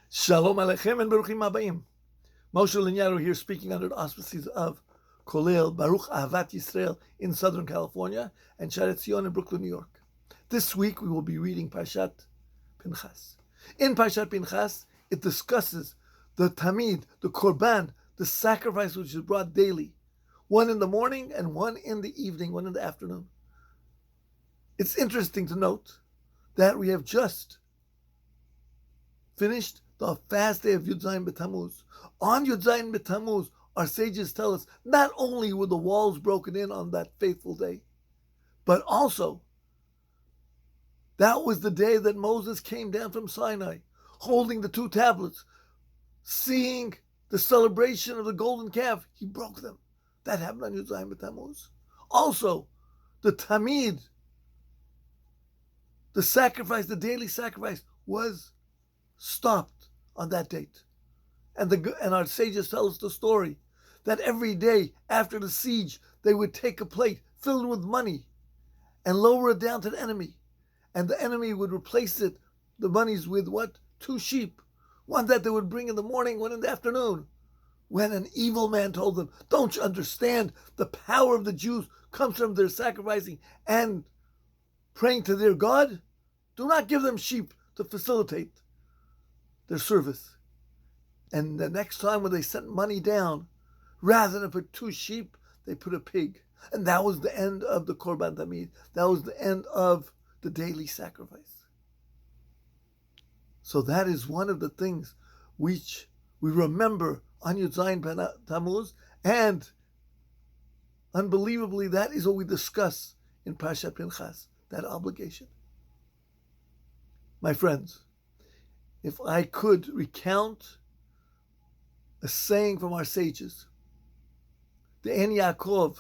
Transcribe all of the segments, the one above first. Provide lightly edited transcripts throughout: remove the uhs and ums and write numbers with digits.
Shalom Aleichem and Baruchim Abayim. Moshe Lagnado here speaking under the auspices of Kollel, Baruch Ahavat Yisrael in Southern California, and Sha'rei Tziyon in Brooklyn, New York. This week we will be reading Parshat Pinchas. In Parshat Pinchas, it discusses the Tamid, the Korban, the sacrifice which is brought daily, one in the morning and one in the evening, one in the afternoon. It's interesting to note that we have just finished the fast day of Yud Zayin B'Tammuz. On Yud Zayin B'Tammuz, our sages tell us not only were the walls broken in on that faithful day, but also that was the day that Moses came down from Sinai, holding the two tablets, seeing the celebration of the golden calf. He broke them. That happened on Yud Zayin B'Tammuz. Also, the Tamid, the sacrifice, the daily sacrifice, was stopped on that date. And our sages tell us the story that every day after the siege, they would take a plate filled with money and lower it down to the enemy. And the enemy would replace it, the monies, with what? 2 sheep. One that they would bring in the morning, one in the afternoon. When an evil man told them, don't you understand? The power of the Jews comes from their sacrificing and praying to their God. Do not give them sheep to facilitate their service. And the next time when they sent money down, rather than put 2 sheep, they put a pig. And that was the end of the Korban Tamid. That was the end of the daily sacrifice. So that is one of the things which we remember on Yud Zayin Tammuz, and unbelievably, that is what we discuss in Parshat Pinchas, that obligation. My friends, if I could recount a saying from our sages, the En Yaakov,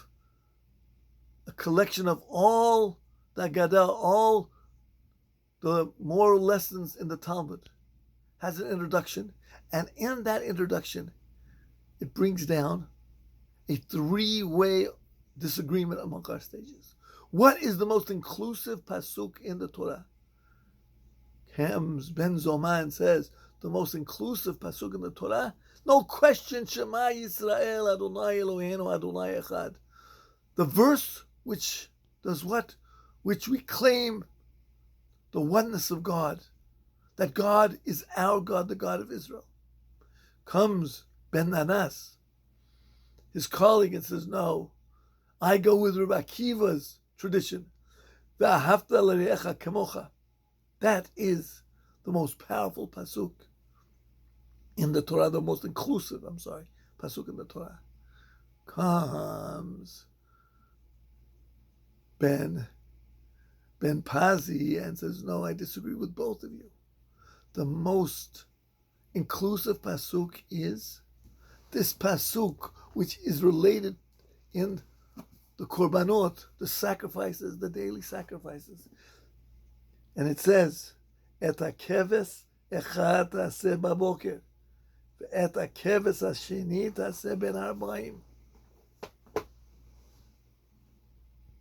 a collection of all the Gadol, all the moral lessons in the Talmud, has an introduction, and in that introduction, it brings down a 3-way disagreement among our sages. What is the most inclusive pasuk in the Torah? Hems Ben Zoman says the most inclusive pasuk in the Torah, no question, Shema Yisrael Adonai Eloheinu Adonai Echad. The verse which does what? Which we claim the oneness of God, that God is our God, the God of Israel. Comes Ben Nanas, his colleague, and says, no, I go with Rabbi Akiva's tradition. V'ahavta l're'echa kamocha. That is the most powerful pasuk in the Torah, the most inclusive, pasuk in the Torah. Comes Ben Pazi and says, no, I disagree with both of you. The most inclusive pasuk is this pasuk, which is related in the korbanot, the sacrifices, the daily sacrifices. And it says, Et hakeves echad taseh baboker, ve'et hakeves hasheni taseh ben arba'im.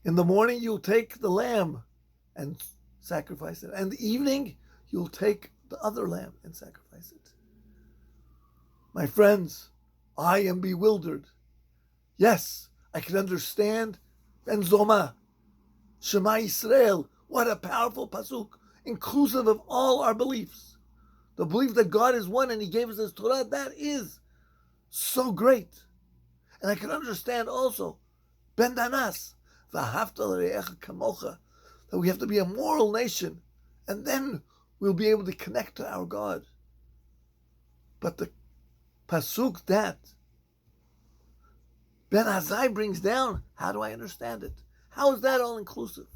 In the morning you'll take the lamb and sacrifice it. And in the evening you'll take the other lamb and sacrifice it. My friends, I am bewildered. Yes, I can understand Ben Zoma, Shema Yisrael. What a powerful pasuk, inclusive of all our beliefs. The belief that God is one and He gave us His Torah, that is so great. And I can understand also Ben Danas, V'ahavta l're'echa kamocha, that we have to be a moral nation, and then we'll be able to connect to our God. But the pasuk that Ben Azai brings down, how do I understand it? How is that all inclusive?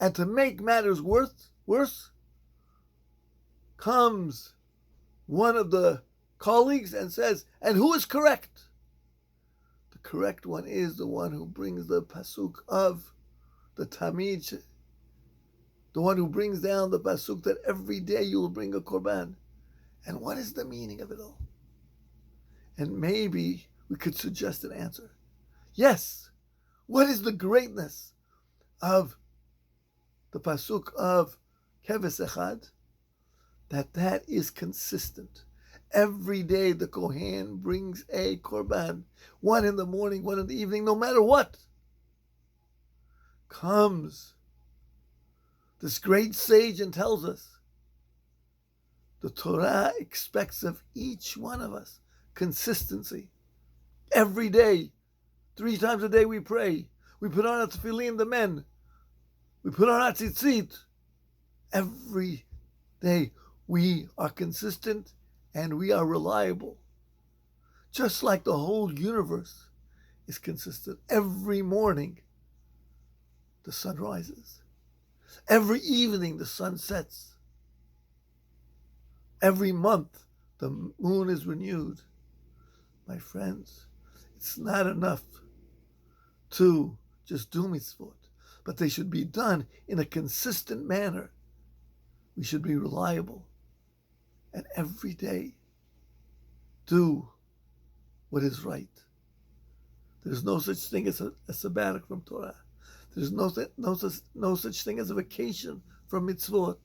And to make matters worse, comes one of the colleagues and says, and who is correct? The correct one is the one who brings the pasuk of the Tamid, the one who brings down the pasuk that every day you will bring a korban. And what is the meaning of it all? And maybe we could suggest an answer. Yes, what is the greatness of the pasuk of Keves Echad? that is consistent. Every day the Kohen brings a korban, one in the morning, one in the evening, no matter what. Comes this great sage and tells us the Torah expects of each one of us consistency. Every day, 3 times a day we pray. We put on our tefillin, the men. We put on our tzitzit. Every day we are consistent and we are reliable. Just like the whole universe is consistent. Every morning the sun rises. Every evening the sun sets. Every month the moon is renewed. My friends, it's not enough to just do mitzvot, but they should be done in a consistent manner. We should be reliable and every day do what is right. There's no such thing as a sabbatic from Torah. There's no such thing as a vacation from mitzvot.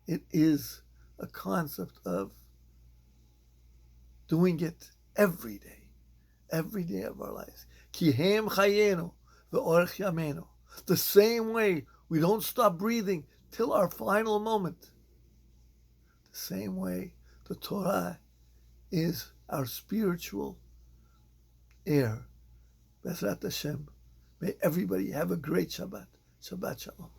It is a concept of doing it every day of our lives. Ki hem chayenu ve'orech yamenu. The same way we don't stop breathing till our final moment. The same way the Torah is our spiritual air. Bezrat Hashem. May everybody have a great Shabbat. Shabbat Shalom.